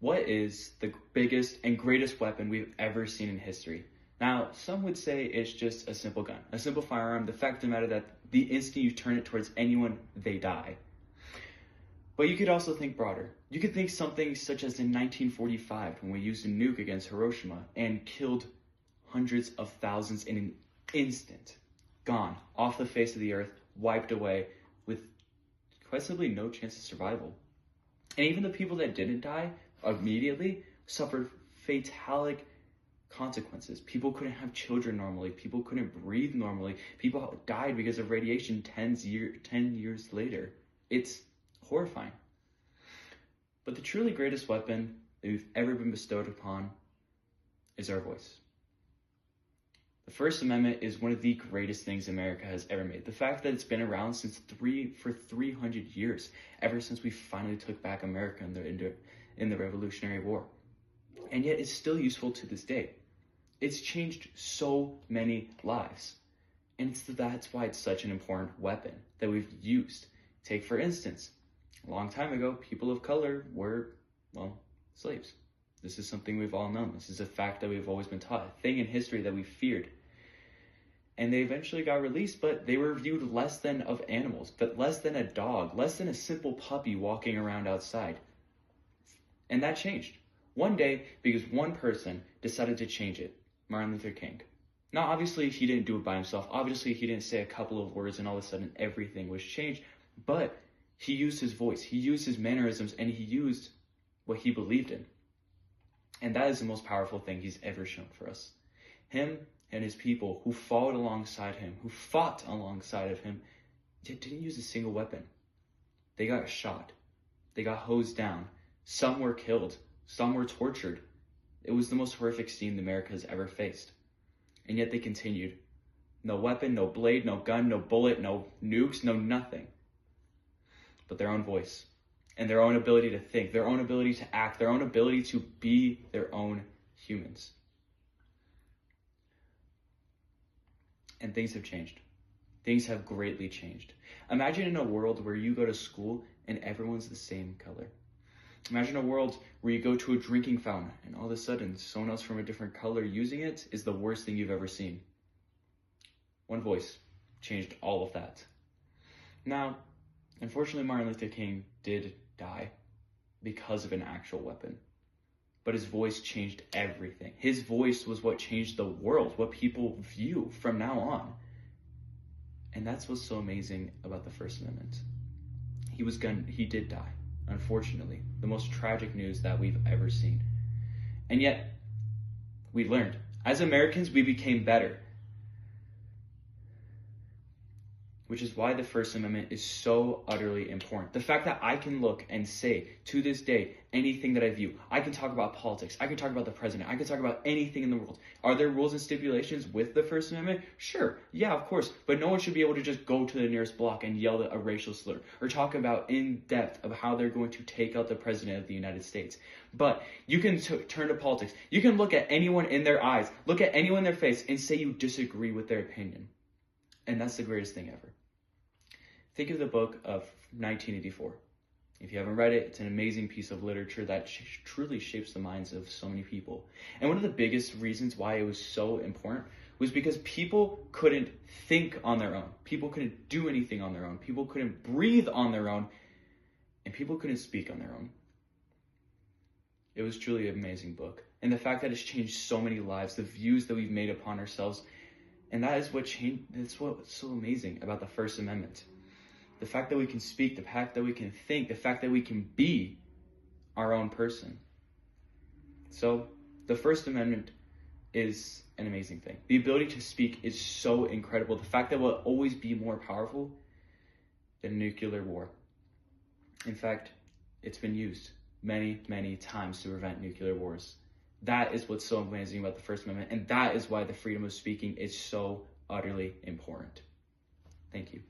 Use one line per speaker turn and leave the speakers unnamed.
What is the biggest and greatest weapon we've ever seen in history? Now, some would say it's just a simple gun, a simple firearm. The fact of the matter that the instant you turn it towards anyone, they die. But you could also think broader. You could think something such as in 1945, when we used a nuke against Hiroshima and killed hundreds of thousands in an instant. Gone, off the face of the earth, wiped away, with quite simply no chance of survival. And even the people that didn't die immediately suffered fatalic consequences. People couldn't have children normally. People couldn't breathe normally. People died because of radiation 10 years later. It's horrifying. But the truly greatest weapon that we've ever been bestowed upon is our voice. The First Amendment is one of the greatest things America has ever made. The fact that it's been around for 300 years, ever since we finally took back America in the Revolutionary War. And yet it's still useful to this day. It's changed so many lives. And that's why it's such an important weapon that we've used. Take, for instance, a long time ago, people of color were, slaves. This is something we've all known. This is a fact that we've always been taught, a thing in history that we feared. And they eventually got released, but they were viewed less than of animals, but less than a dog, less than a simple puppy walking around outside. And that changed. One day, because one person decided to change it, Martin Luther King. Now, obviously, he didn't do it by himself. Obviously, he didn't say a couple of words and all of a sudden everything was changed. But he used his voice, he used his mannerisms, and he used what he believed in. And that is the most powerful thing he's ever shown for us. Him and his people who followed alongside him, who fought alongside of him, yet didn't use a single weapon. They got shot. They got hosed down. Some were killed. Some were tortured. It was the most horrific scene America has ever faced. And yet they continued. No weapon, no blade, no gun, no bullet, no nukes, no nothing. But their own voice and their own ability to think, their own ability to act, their own ability to be their own humans. And things have changed. Things have greatly changed. Imagine in a world where you go to school and everyone's the same color. Imagine a world where you go to a drinking fountain and all of a sudden someone else from a different color using it is the worst thing you've ever seen. One voice changed all of that. Now, unfortunately, Martin Luther King did die because of an actual weapon. But his voice changed everything. His voice was what changed the world, what people view from now on. And that's what's so amazing about the First Amendment. He did die, unfortunately. The most tragic news that we've ever seen. And yet, we learned. As Americans, we became better. Which is why the First Amendment is so utterly important. The fact that I can look and say, to this day, anything that I view. I can talk about politics. I can talk about the president. I can talk about anything in the world. Are there rules and stipulations with the First Amendment? Sure. Yeah, of course. But no one should be able to just go to the nearest block and yell a racial slur or talk about in depth of how they're going to take out the president of the United States. But you can turn to politics. You can look at anyone in their eyes, look at anyone in their face, and say you disagree with their opinion. And that's the greatest thing ever. Think of the book of 1984. If you haven't read it, it's an amazing piece of literature that truly shapes the minds of so many people. And one of the biggest reasons why it was so important was because people couldn't think on their own. People couldn't do anything on their own. People couldn't breathe on their own. And people couldn't speak on their own. It was truly an amazing book. And the fact that it's changed so many lives, the views that we've made upon ourselves, and that's what's so amazing about the First Amendment. The fact that we can speak, the fact that we can think, the fact that we can be our own person. So the First Amendment is an amazing thing. The ability to speak is so incredible. The fact that we'll always be more powerful than nuclear war. In fact, it's been used many, many times to prevent nuclear wars. That is what's so amazing about the First Amendment, and that is why the freedom of speaking is so utterly important. Thank you.